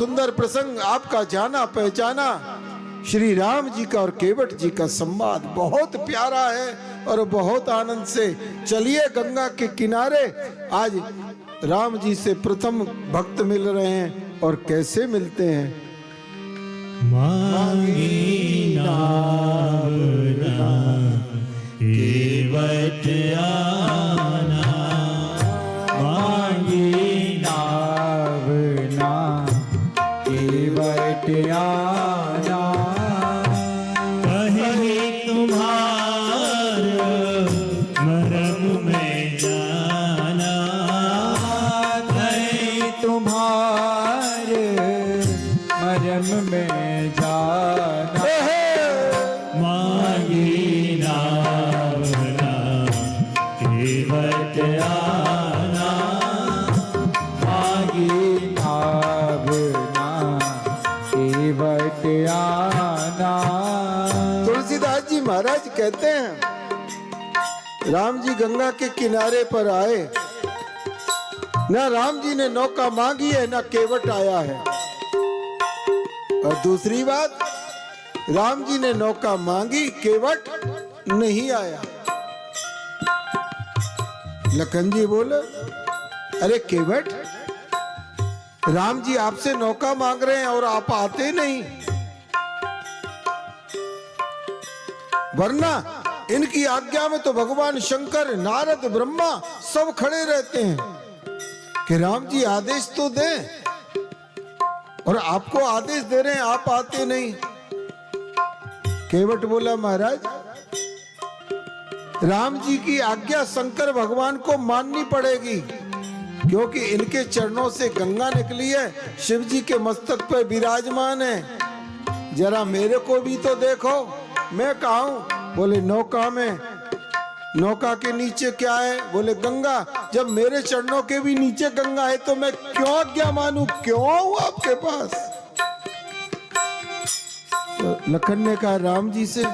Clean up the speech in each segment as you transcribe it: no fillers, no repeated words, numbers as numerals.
सुंदर प्रसंग आपका जाना पहचाना श्री राम जी का और केवट जी का संवाद बहुत प्यारा है और बहुत आनंद से। चलिए गंगा के किनारे आज राम जी से प्रथम भक्त मिल रहे हैं और कैसे मिलते हैं। मांगी नावना केवट आना, मांगी नावना केवट आना, कहीं तुम्हार मरम में जाना, कहीं तुम्हार मरम में जाना, मांगी नावना केवट आना, मांगी नावना केवट आना। तुलसीदास जी महाराज कहते हैं राम जी गंगा के किनारे पर आए, ना राम जी ने नौका मांगी है ना केवट आया है। और दूसरी बात, राम जी ने नौका मांगी केवट नहीं आया। लखन जी बोले अरे केवट, राम जी आपसे नौका मांग रहे हैं और आप आते नहीं, वरना इनकी आज्ञा में तो भगवान शंकर नारद ब्रह्मा सब खड़े रहते हैं कि राम जी आदेश तो दें, और आपको आदेश दे रहे हैं, आप आते नहीं। केवट बोला महाराज, राम जी की आज्ञा शंकर भगवान को माननी पड़ेगी, क्योंकि इनके चरणों से गंगा निकली है, शिव जी के मस्तक पर विराजमान है। जरा मेरे को भी तो देखो, मैं कहाँ हूं? बोले नौका में। नौका के नीचे क्या है? बोले गंगा। जब मेरे चरणों के भी नीचे गंगा है तो मैं क्यों आज्ञा मानूं, क्यों आऊं आपके पास? तो लखन ने कहा राम जी से,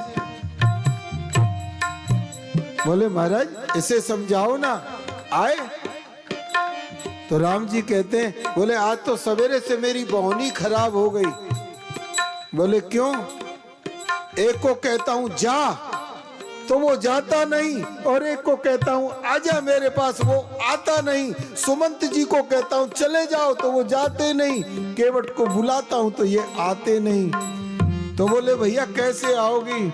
बोले महाराज इसे समझाओ ना, आए। तो राम जी कहते हैं, बोले आज तो सवेरे से मेरी बहुनी खराब हो गई। बोले क्यों? एक को कहता हूं जा तो वो जाता नहीं, और एक को कहता हूं आजा मेरे पास, वो आता नहीं। सुमंत जी को कहता हूं चले जाओ तो वो जाते नहीं, केवट को बुलाता हूं तो ये आते नहीं। तो बोले भैया कैसे आओगी?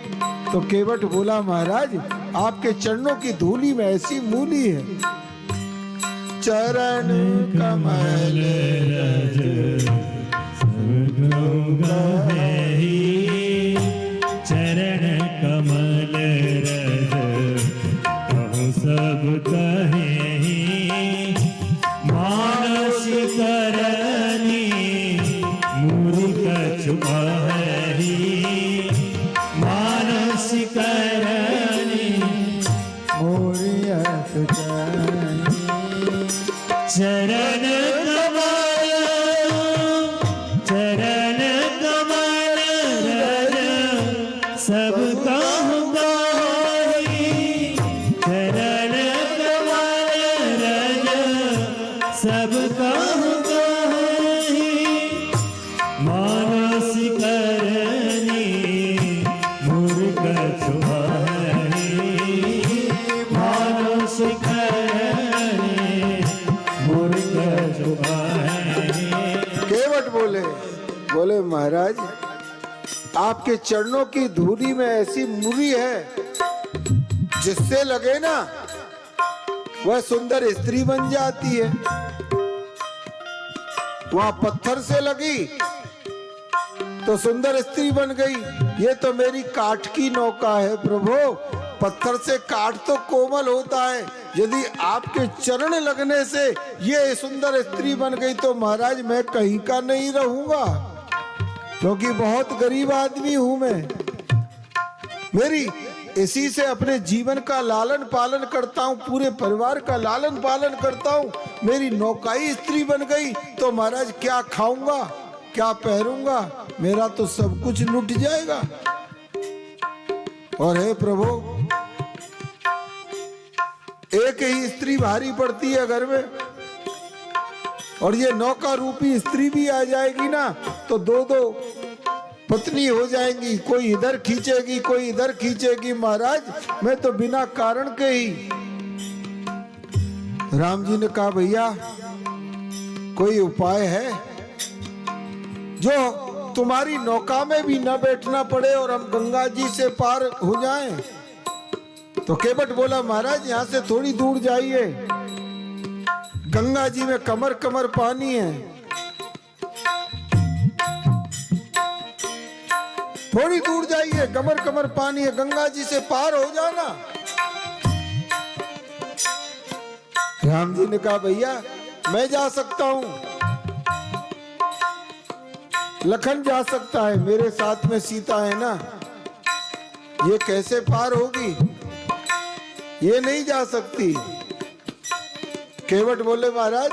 तो केवट बोला महाराज आपके चरणों की धूली में ऐसी मूली है, चरण कमल रज चरण कमल रज कहूँ सब कहे, मानस करनी मूर्ख छुपहरी, मानस करनी मूर्ख चरण कमल, चरण कमल रज सब कहूँगा, चरण कमल रज सब कहूँगा, मानस करनी मूर्ख छुपहरी, मानस करनी मूर्ख छुपहरी। केवट बोले महाराज आपके चरणों की धूली में ऐसी मूली है, जिससे लगे ना वह सुंदर स्त्री बन जाती है। वहां पत्थर से लगी तो सुंदर स्त्री बन गई। ये तो मेरी काठ की नौका है प्रभु, पत्थर से काठ तो कोमल होता है, यदि आपके चरण लगने से ये सुंदर स्त्री बन गई तो महाराज मैं कहीं का नहीं रहूंगा, क्योंकि बहुत गरीब आदमी हूं मैं। मेरी इसी से अपने जीवन का लालन पालन करता हूं, पूरे परिवार का लालन पालन करता हूं। मेरी नौकाई स्त्री बन गई तो महाराज क्या खाऊंगा, क्या पहरूंगा, मेरा तो सब कुछ लुट जाएगा। और हे प्रभु, एक ही स्त्री भारी पड़ती है घर में, और ये नौका रूपी स्त्री भी आ जाएगी ना तो दो दो पत्नी हो जाएंगी, कोई इधर खींचेगी कोई इधर खींचेगी। महाराज मैं तो बिना कारण के ही। राम जी ने कहा भैया कोई उपाय है जो तुम्हारी नौका में भी न बैठना पड़े और हम गंगा जी से पार हो जाएं? तो केवट बोला महाराज यहाँ से थोड़ी दूर जाइए, गंगा जी में कमर कमर पानी है, थोड़ी दूर जाइए, कमर कमर पानी है, गंगा जी से पार हो जाना। राम जी ने कहा भैया मैं जा सकता हूं, लखन जा सकता है, मेरे साथ में सीता है ना, ये कैसे पार होगी, ये नहीं जा सकती। केवट बोले महाराज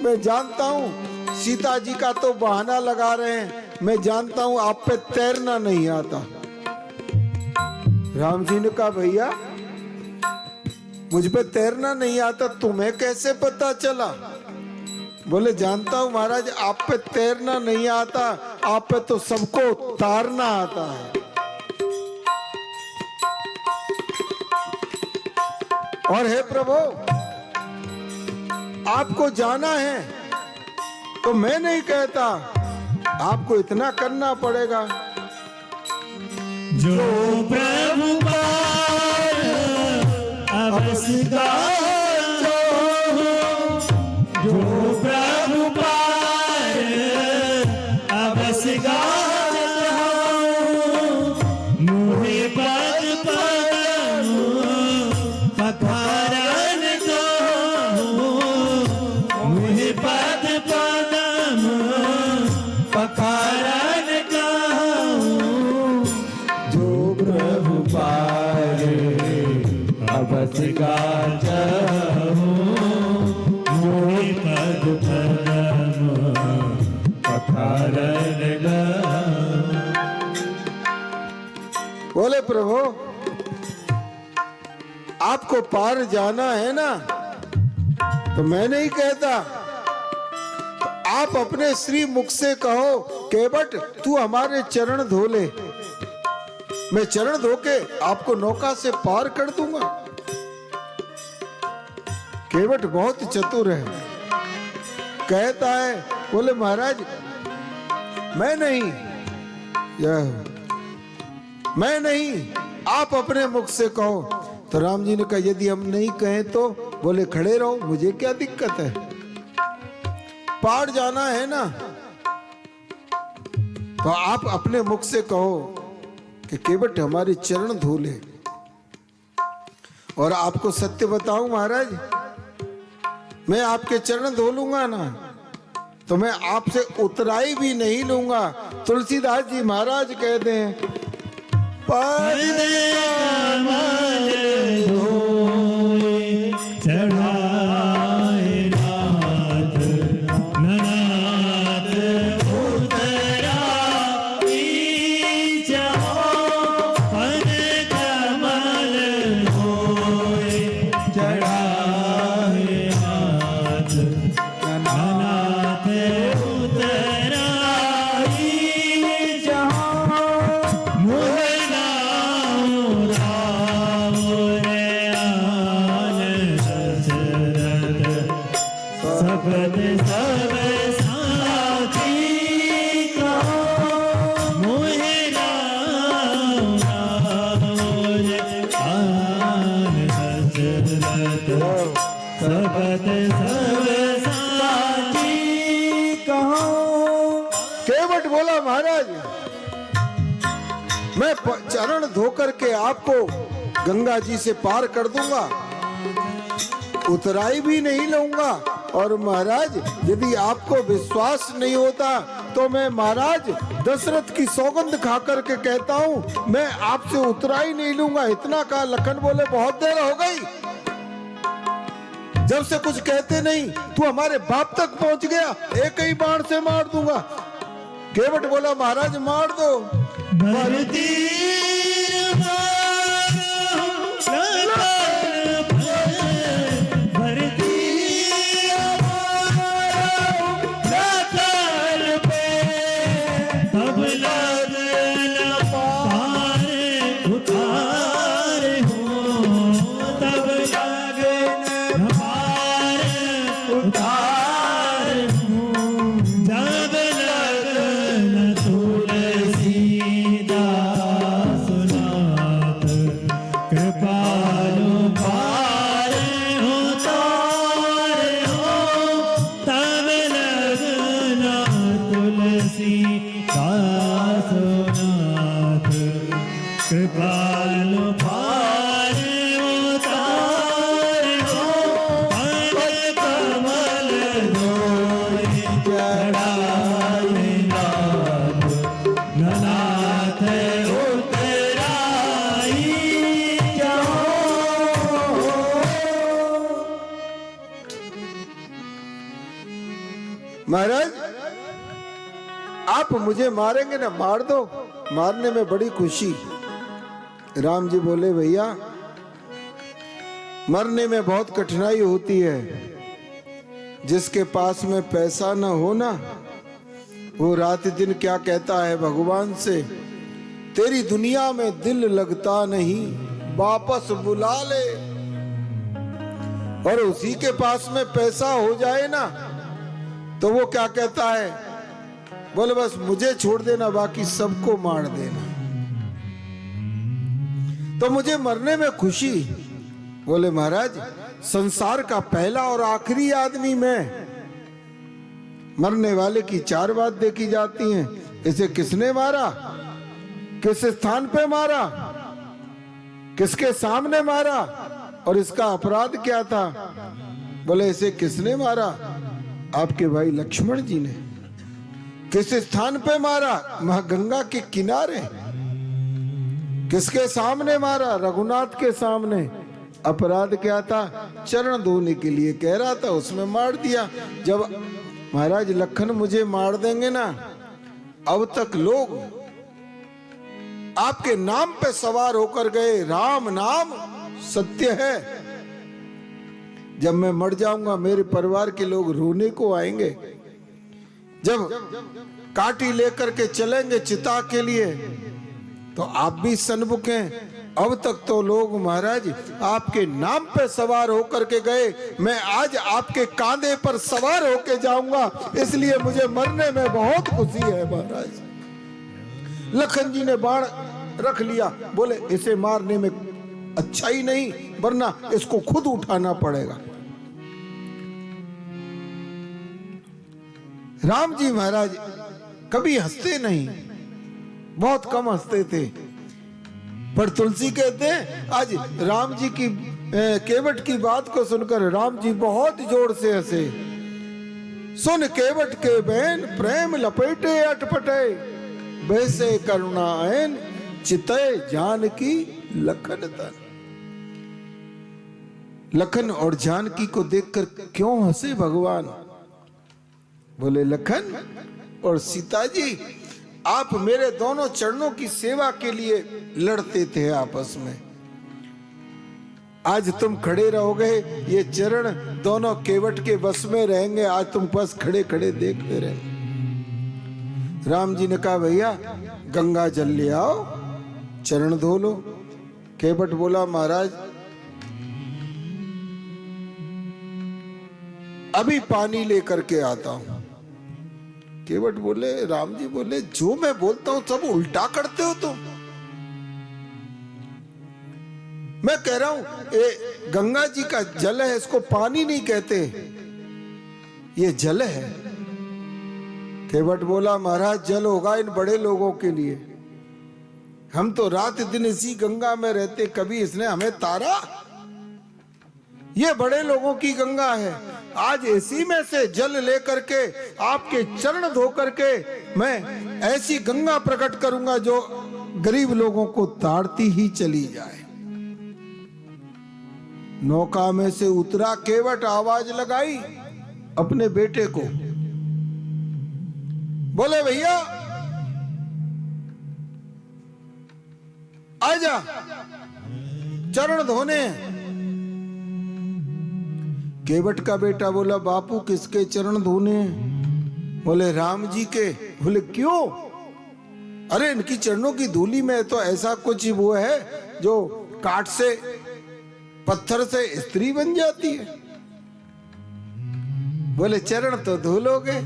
मैं जानता हूं सीता जी का तो बहाना लगा रहे हैं, मैं जानता हूं आप पे तैरना नहीं आता। राम जी ने कहा भैया मुझ पे तैरना नहीं आता, तुम्हें कैसे पता चला? बोले जानता हूं महाराज आप पे तैरना नहीं आता, आप पे तो सबको तारना आता है। और हे प्रभु आपको जाना है तो मैं नहीं कहता, आपको इतना करना पड़ेगा। जो प्रभु पार अवसगार जो प्रभु पार अवसगार मुहे पद पदम पखारन को मुहे पद पदम पखारन जो प्रभु पार अवसगार मोहि पद पदम पखारन बोले प्रभु आपको पार जाना है ना तो मैं नहीं कहता, आप अपने श्री मुख से कहो केवट तू हमारे चरण धो ले, मैं चरण धो के आपको नौका से पार कर दूंगा। केवट बहुत चतुर है, कहता है बोले महाराज मैं नहीं, आप अपने मुख से कहो। तो राम जी ने कहा यदि हम नहीं कहें तो? बोले खड़े रहो, मुझे क्या दिक्कत है, पार जाना है ना, तो आप अपने मुख से कहो कि केवट हमारे चरण धो ले। और आपको सत्य बताऊं महाराज, मैं आपके चरण धो लूंगा ना तो मैं आपसे उतराई भी नहीं लूंगा। तुलसीदास जी महाराज कहते हैं पद कमल धोए चढ़ाए नाथ ननाथ उतरा पद कमल धोए चढ़ाए नाथ ननाथ उतरा सबद सब साथी का मोहे राम आन हसरत सबद सब साथी कहो। केवट बोला महाराज मैं चरण धोकर के आपको गंगा जी से पार कर दूंगा, उतराई भी नहीं लूंगा। और महाराज यदि आपको विश्वास नहीं होता तो मैं महाराज दशरथ की सौगंध खा करके कहता हूँ मैं आपसे उतराई नहीं लूंगा। इतना कहा लखन बोले बहुत देर हो गई, जब से कुछ कहते नहीं, तू हमारे बाप तक पहुंच गया, एक ही बाण से मार दूंगा। केवट बोला महाराज मार दो। दासोनाथ कृपालु पार उतारो पद कमल धोए चढ़ाए नाथ नाथ उतराई जाओ। महाराज आप मुझे मारेंगे ना, मार दो, मारने में बड़ी खुशी। राम जी बोले भैया मरने में बहुत कठिनाई होती है, जिसके पास में पैसा न हो ना वो रात दिन क्या कहता है भगवान से, तेरी दुनिया में दिल लगता नहीं वापस बुला ले। और उसी के पास में पैसा हो जाए ना तो वो क्या कहता है, बोले बस मुझे छोड़ देना बाकी सबको मार देना। तो मुझे मरने में खुशी। बोले महाराज संसार का पहला और आखिरी आदमी मैं, मरने वाले की चार बात देखी जाती हैं, इसे किसने मारा, किस स्थान पे मारा, किसके सामने मारा और इसका अपराध क्या था। बोले इसे किसने मारा, आपके भाई लक्ष्मण जी ने। किस स्थान पे मारा, वहां गंगा के किनारे। किसके सामने मारा, रघुनाथ के सामने। अपराध क्या था, चरण धोने के लिए कह रहा था, उसमें मार दिया। जब महाराज लखन मुझे मार देंगे ना, अब तक लोग आपके नाम पे सवार होकर गए, राम नाम सत्य है। जब मैं मर जाऊंगा मेरे परिवार के लोग रोने को आएंगे। जब काटी लेकर के चलेंगे चिता के लिए तो आप भी सन्मुख हैं। अब तक तो लोग महाराज आपके नाम पे सवार होकर के गए, मैं आज आपके कांधे पर सवार होके जाऊंगा, इसलिए मुझे मरने में बहुत खुशी है महाराज। लखन जी ने बाण रख लिया, बोले इसे मारने में अच्छा ही नहीं, वरना इसको खुद उठाना पड़ेगा। राम जी महाराज कभी हंसते नहीं, बहुत कम हंसते थे। पर तुलसी कहते हैं आज राम जी की केवट की बात को सुनकर राम जी बहुत जोर से हंसे। सुन केवट के बहन प्रेम लपेटे अटपटे, वैसे करुणा ऐन चिते जानकी लखन तन। लखन और जानकी को देखकर क्यों हंसे भगवान। बोले लखन और सीता जी आप मेरे दोनों चरणों की सेवा के लिए लड़ते थे आपस में, आज तुम खड़े रहोगे, ये चरण दोनों केवट के बस में रहेंगे, आज तुम बस खड़े खड़े देखते रहे। राम जी ने कहा भैया गंगा जल ले आओ, चरण धो लो। केवट बोला महाराज अभी पानी लेकर के आता हूं। केवट बोले राम जी बोले जो मैं बोलता हूं सब उल्टा करते हो तुम। मैं कह रहा हूं ये गंगा जी का जल है, इसको पानी नहीं कहते, ये जल है। केवट बोला महाराज जल होगा इन बड़े लोगों के लिए, हम तो रात दिन इसी गंगा में रहते, कभी इसने हमें तारा। ये बड़े लोगों की गंगा है, आज इसी में से जल लेकर के आपके चरण धो करके मैं ऐसी गंगा प्रकट करूंगा जो गरीब लोगों को ताड़ती ही चली जाए। नौका में से उतरा केवट, आवाज लगाई अपने बेटे को, बोले भैया आजा चरण धोने। केवट का बेटा बोला बापू किसके चरण धोने? बोले राम जी के। बोले क्यों? अरे इनकी चरणों की धूली में तो ऐसा कुछ वो है जो काट से पत्थर से स्त्री बन जाती है। बोले चरण तो धो लोगे,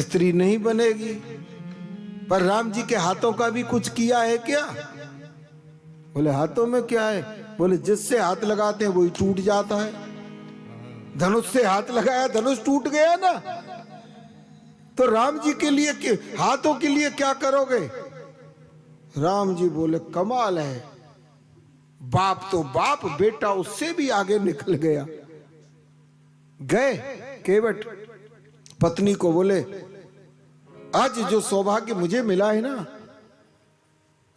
स्त्री नहीं बनेगी। पर राम जी के हाथों का भी कुछ किया है क्या? बोले हाथों में क्या है? बोले जिससे हाथ लगाते हैं वही टूट जाता है। धनुष से हाथ लगाया, धनुष टूट गया ना। तो राम जी के लिए हाथों के लिए क्या करोगे? राम जी बोले कमाल है, बाप तो बाप, बेटा उससे भी आगे निकल गया। गए केवट पत्नी को बोले आज जो सौभाग्य मुझे मिला है ना,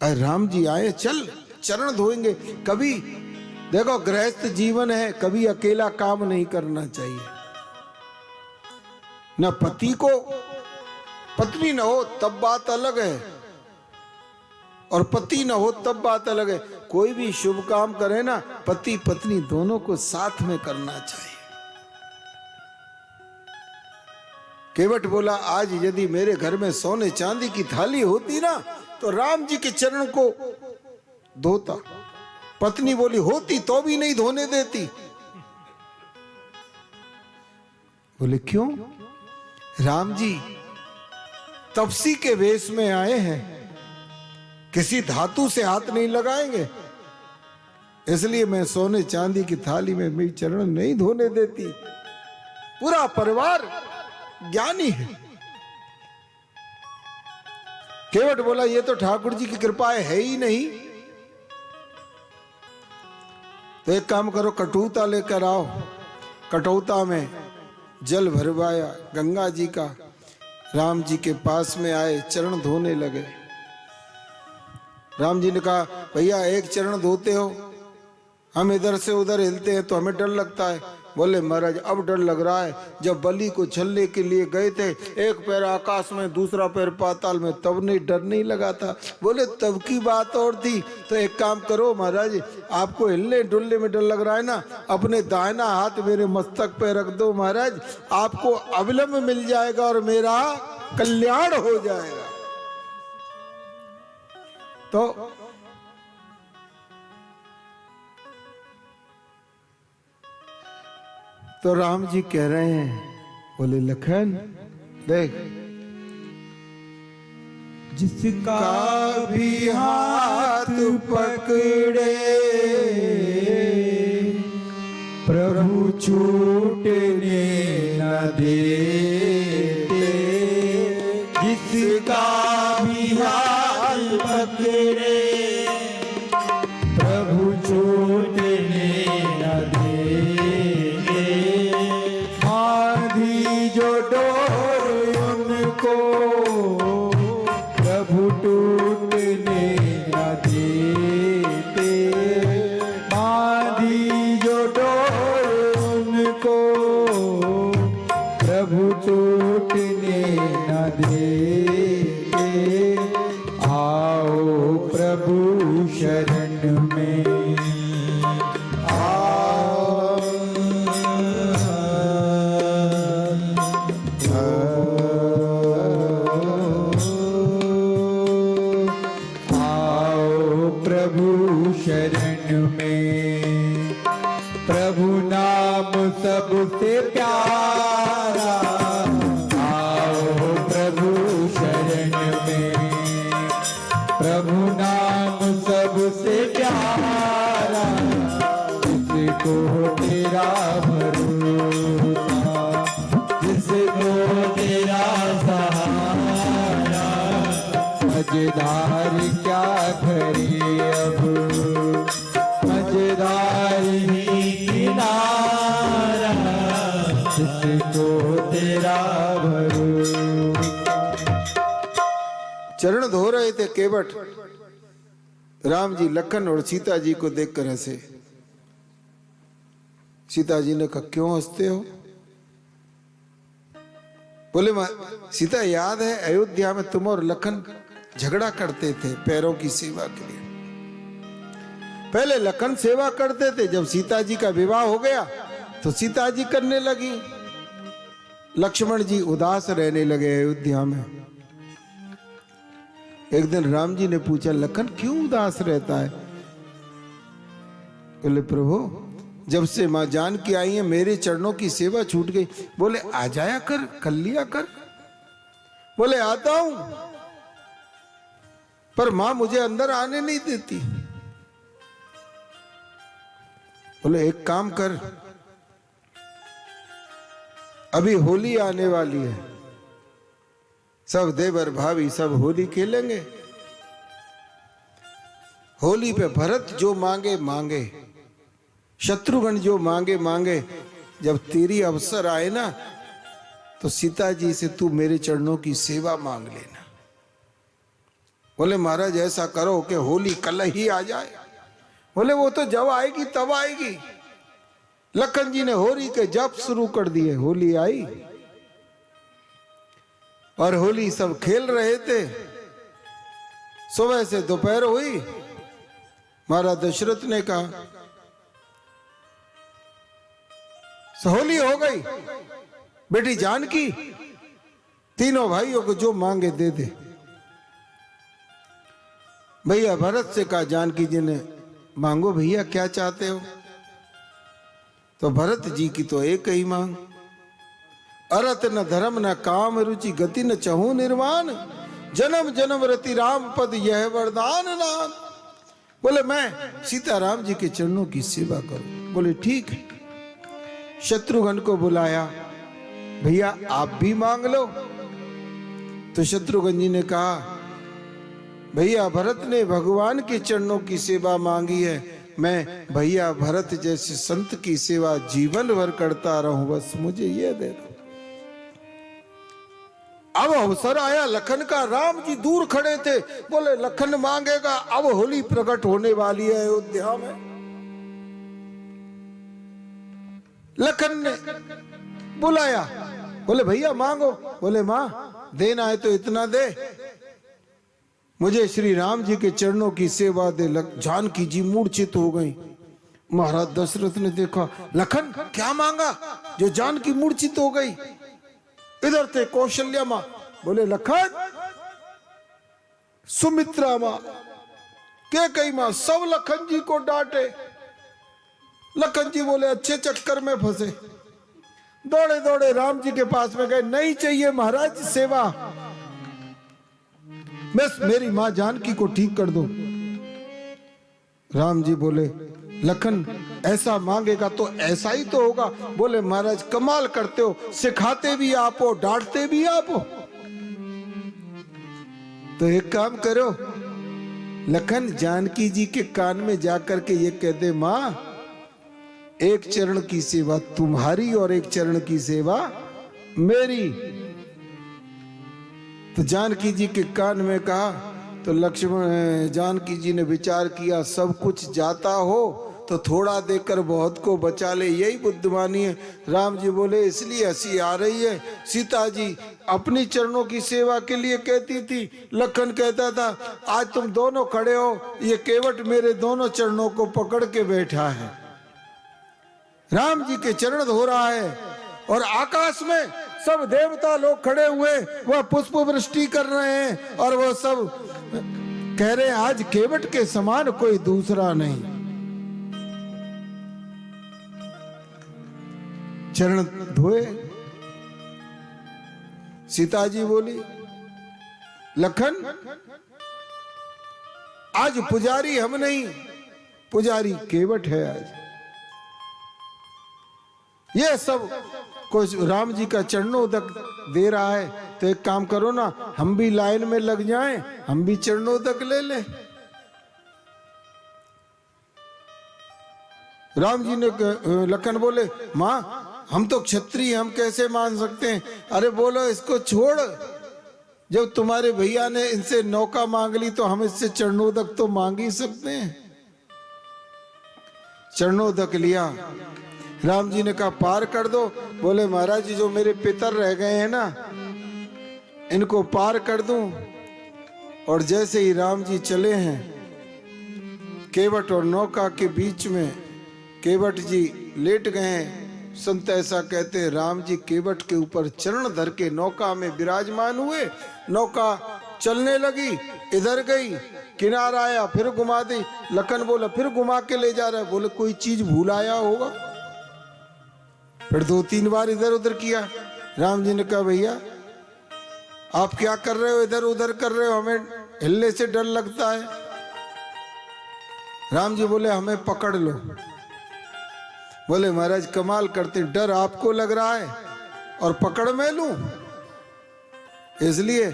अरे राम जी आए, चल चरण धोएंगे। कभी देखो गृहस्थ जीवन है, कभी अकेला काम नहीं करना चाहिए। न पति को पत्नी न हो तब बात अलग है, और पति न हो तब बात अलग है। कोई भी शुभ काम करे ना, पति पत्नी दोनों को साथ में करना चाहिए। केवट बोला आज यदि मेरे घर में सोने चांदी की थाली होती ना, तो राम जी के चरण को धोता। पत्नी बोली होती तो भी नहीं धोने देती। बोले क्यों? राम जी तपसी के वेश में आए हैं, किसी धातु से हाथ नहीं लगाएंगे, इसलिए मैं सोने चांदी की थाली में मेरी चरण नहीं धोने देती। पूरा परिवार ज्ञानी है। केवट बोला ये तो ठाकुर जी की कृपा है ही नहीं। तो एक काम करो, कटौता लेकर आओ। कटौता में जल भरवाया गंगा जी का, राम जी के पास में आए, चरण धोने लगे। राम जी ने कहा भैया एक चरण धोते हो, हम इधर से उधर हिलते हैं तो हमें डर लगता है। बोले महाराज अब डर लग रहा है, जब बलि को छलने के लिए गए थे, एक पैर आकाश में दूसरा पैर पाताल में, तब नहीं डर नहीं लगा था। बोले तब की बात और थी। तो एक काम करो महाराज, आपको हिलने डुलने में डर लग रहा है ना, अपने दाहिना हाथ मेरे मस्तक पे रख दो महाराज, आपको अविलंब मिल जाएगा और मेरा कल्याण हो जाएगा। तो राम जी कह रहे हैं, बोले लखन देख, जिसका भी हाथ पकड़े प्रभु छूटने न देते, जिसका भी हाथ पकड़े प्रभु छूटने न देते, आंधी जो डोर उनको प्रभु टूटने न देते, आंधी जो डोर उनको प्रभु टूटने न देते, आओ प्रभु शरण में शरण में। प्रभु नाम सबसे प्यारा, आओ प्रभु शरण में। प्रभु नाम सबसे प्यारा, जिसको तेरा भरोसा, जिसको तेरा सहारा, मजेदार क्या करे अब, मजेदार ही किनारा, जिसको तेरा भरोसा। चरण धो रहे थे केवट। राम जी लखन और सीता जी को देखकर हंसे। सीता जी ने कहा क्यों हंसते हो? बोले सीता याद है अयोध्या में तुम और लखन झगड़ा करते थे पैरों की सेवा के लिए। पहले लखन सेवा करते थे, जब सीता जी का विवाह हो गया तो सीता जी करने लगी। लक्ष्मण जी उदास रहने लगे अयोध्या में। एक दिन राम जी ने पूछा लखन क्यों उदास रहता है? बोले प्रभु जब से मां जानकी आई है मेरे चरणों की सेवा छूट गई। बोले आ जाया कर लिया कर। बोले आता हूं, पर मां मुझे अंदर आने नहीं देती। बोले एक काम कर, अभी होली आने वाली है, सब देवर भाभी सब होली खेलेंगे। होली पे भरत जो मांगे मांगे, शत्रुघ्न जो मांगे मांगे। जब तेरी अवसर आए ना तो सीता जी से तू मेरे चरणों की सेवा मांग लेना। बोले महाराज ऐसा करो कि होली कल ही आ जाए। बोले वो तो जब आएगी तब आएगी। लखन जी ने होली के जप शुरू कर दिए। होली आई और होली सब खेल रहे थे। सुबह से दोपहर हुई। महाराज दशरथ ने कहा होली हो गई, बेटी जानकी तीनों भाइयों को जो मांगे दे दे। भैया भरत से कहा जानकी जी ने मांगो भैया क्या चाहते हो। तो भरत जी की तो एक ही मांग, अरत न धर्म न काम रुचि गति न चहु निर्वाण, जन्म जन्म रति राम पद यह वरदान नाम। बोले मैं सीताराम जी के चरणों की सेवा करूं। बोले ठीक है। शत्रुघ्न को बुलाया, भैया आप भी मांग लो। तो शत्रुघ्न जी ने कहा भैया भरत ने भगवान के चरणों की सेवा मांगी है, मैं भैया भरत जैसे संत की सेवा जीवन भर करता रहूं, बस मुझे ये दे दो। अब अवसर आया लखन का। राम जी दूर खड़े थे। बोले लखन मांगेगा, अब होली प्रकट होने वाली है अयोध्या में। लखन ने बुलाया, बोले भैया मांगो। बोले मां देना है तो इतना दे, मुझे श्री राम जी के चरणों की सेवा दे। जानकी जी मूर्छित हो गई। महाराज दशरथ ने देखा लखन क्या मांगा जो जानकी मूर्छित हो गई। इधर थे कौशल्या मां। बोले लखन सुमित्रा मां क्या कही मां सब लखन जी को डांटे। लखन जी बोले अच्छे चक्कर में फंसे। दौड़े दौड़े राम जी के पास में गए। नहीं चाहिए महाराज सेवा, बस मेरी मां जानकी को ठीक कर दो। राम जी बोले लखन ऐसा मांगेगा तो ऐसा ही तो होगा। बोले महाराज कमाल करते हो, सिखाते भी आप हो डांटते भी आप हो। तो एक काम करो, लखन जानकी जी के कान में जाकर के ये कह दे मां एक चरण की सेवा तुम्हारी और एक चरण की सेवा मेरी। तो जानकी जी के कान में कहा। तो लक्ष्मण जानकी जी ने विचार किया सब कुछ जाता हो तो थोड़ा देकर बहुत को बचा ले, यही बुद्धिमानी है। राम जी बोले इसलिए हंसी आ रही है। सीता जी अपनी चरणों की सेवा के लिए कहती थी, लखन कहता था आज तुम दोनों खड़े हो, ये केवट मेरे दोनों चरणों को पकड़ के बैठा है। राम जी के चरण धो रहा है और आकाश में सब देवता लोग खड़े हुए वह पुष्प वृष्टि कर रहे हैं और वह सब कह रहे हैं आज केवट के समान कोई दूसरा नहीं। चरण धोए। सीता जी बोली लखन आज पुजारी हम नहीं, पुजारी केवट है। आज ये सब कुछ राम जी का चरणोदक दे रहा है, तो एक काम करो ना हम भी लाइन में लग जाएं, हम भी चरणोदक ले ले। राम जी ने लखन बोले मां हम तो क्षत्रिय, हम कैसे मान सकते हैं। अरे बोलो इसको छोड़, जब तुम्हारे भैया ने इनसे नौका मांग ली तो हम इससे चरणोदक तो मांग ही सकते हैं। चरणोदक लिया। राम जी ने कहा पार कर दो। बोले महाराज जी जो मेरे पितर रह गए हैं ना इनको पार कर दूं। और जैसे ही राम जी चले हैं केवट और नौका के बीच में केवट जी लेट गए हैं। संत ऐसा कहते हैं राम जी केवट के ऊपर चरण धर के नौका में विराजमान हुए। नौका चलने लगी, इधर गई, किनारा आया, फिर घुमा दी। लखन बोला फिर घुमा के ले जा रहा है। बोले कोई चीज भूल आया होगा। फिर 2-3 बार इधर उधर किया। राम जी ने कहा भैया आप क्या कर रहे हो, इधर उधर कर रहे हो, हमें हिलने से डर लगता है। राम जी बोले हमें पकड़ लो। बोले महाराज कमाल करते, डर आपको लग रहा है और पकड़ मैं लूं। इसलिए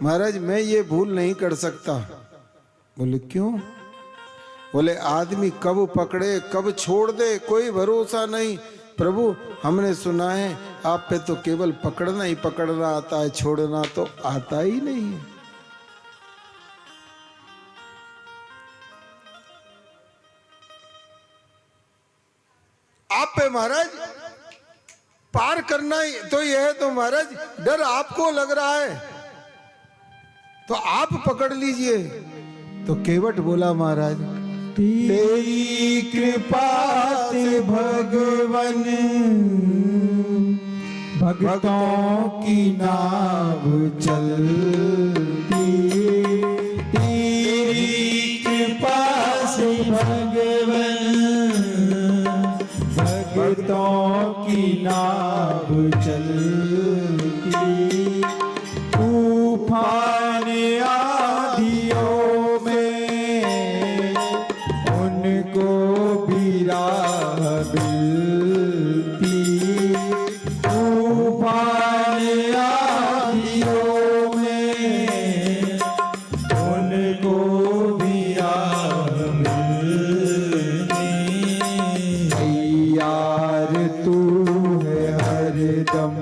महाराज मैं ये भूल नहीं कर सकता। बोले क्यों? बोले आदमी कब पकड़े कब छोड़ दे कोई भरोसा नहीं। प्रभु हमने सुना है आप पे तो केवल पकड़ना ही पकड़ना आता है, छोड़ना तो आता ही नहीं है। आप पे महाराज पार करना ही तो यह है, तो महाराज डर आपको लग रहा है तो आप पकड़ लीजिए। तो केवट बोला महाराज तेरी कृपा से भगवन भक्तों की नाव चलती, तेरी कृपा से भगवन भक्तों की नाव चलती, तूफान आंधियों में उनको भी राह मिलती, तूफान आंधियों में उनको भी राह मिलती। यार तू है हरदम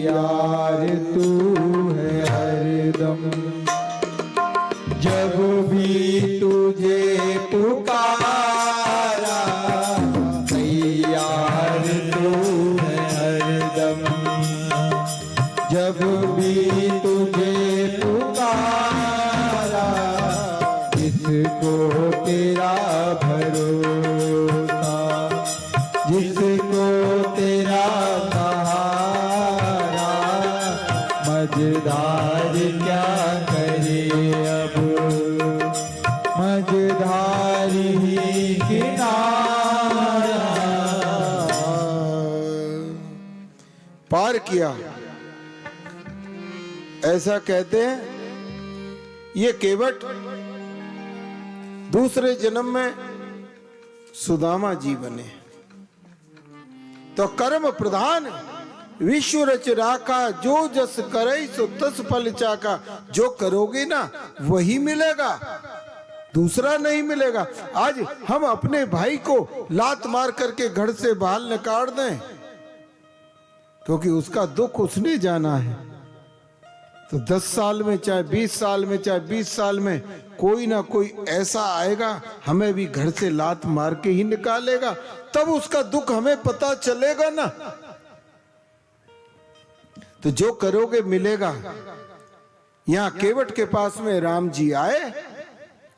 यार तू है हरदम, जब भी तुझे पुकारा यार तू है हरदम, जब भी तुझे पुकारा जिसको तेरा भरोसा, जिसको तेरा सहारा, मझधार क्या करे अब, मझधार ही किनारा। पार किया ऐसा कहते हैं। ये केवट दूसरे जन्म में सुदामा जी बने। तो कर्म प्रधान विश्व रच राखा, जो जस करे सो तस फल चाका। जो करोगे ना वही मिलेगा, दूसरा नहीं मिलेगा। आज हम अपने भाई को लात मार करके घर से बाहर निकाल दें क्योंकि उसका दुख उसने जाना है, तो 10 साल में चाहे 20 साल में चाहे 20 साल में कोई ना कोई ऐसा आएगा हमें भी घर से लात मार के ही निकालेगा, तब उसका दुख हमें पता चलेगा ना। तो जो करोगे मिलेगा। यहां केवट के पास में राम जी आए।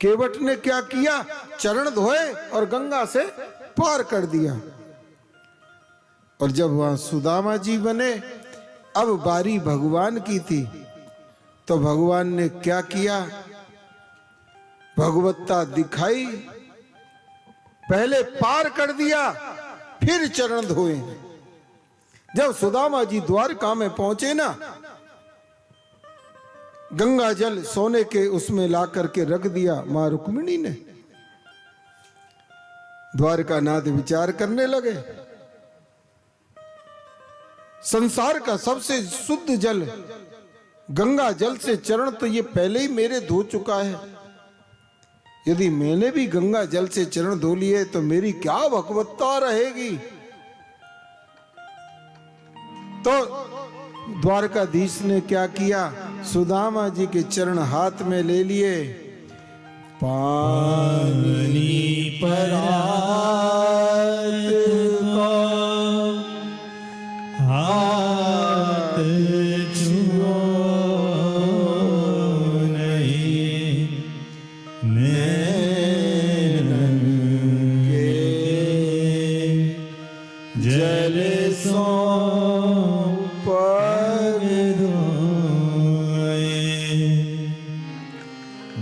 केवट ने क्या किया? चरण धोए और गंगा से पार कर दिया। और जब वहां सुदामा जी बने, अब बारी भगवान की थी, तो भगवान ने क्या किया? भगवत्ता दिखाई, पहले पार कर दिया फिर चरण धोए। जब सुदामा जी द्वारका में पहुंचे ना, गंगा जल सोने के उसमें ला करके रख दिया मां रुक्मिणी ने। द्वारका नाथ विचार करने लगे, संसार का सबसे शुद्ध जल गंगा जल से चरण तो ये पहले ही मेरे धो चुका है, यदि मैंने भी गंगा जल से चरण धो लिए तो मेरी क्या भगवत्ता रहेगी। तो द्वारकाधीश ने क्या किया? सुदामा जी के चरण हाथ में ले लिए, पानी परात को हाथ छुओ नहीं, नैनन के जल सो पग धोए,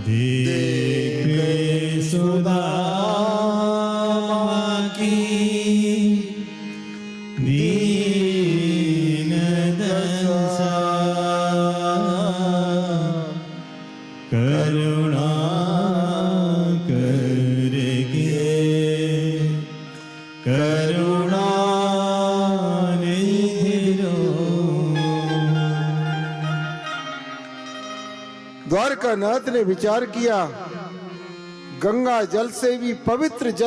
देख सुदामा की द्वारकानाथ ने विचार किया, गंगा जल से भी पवित्र जल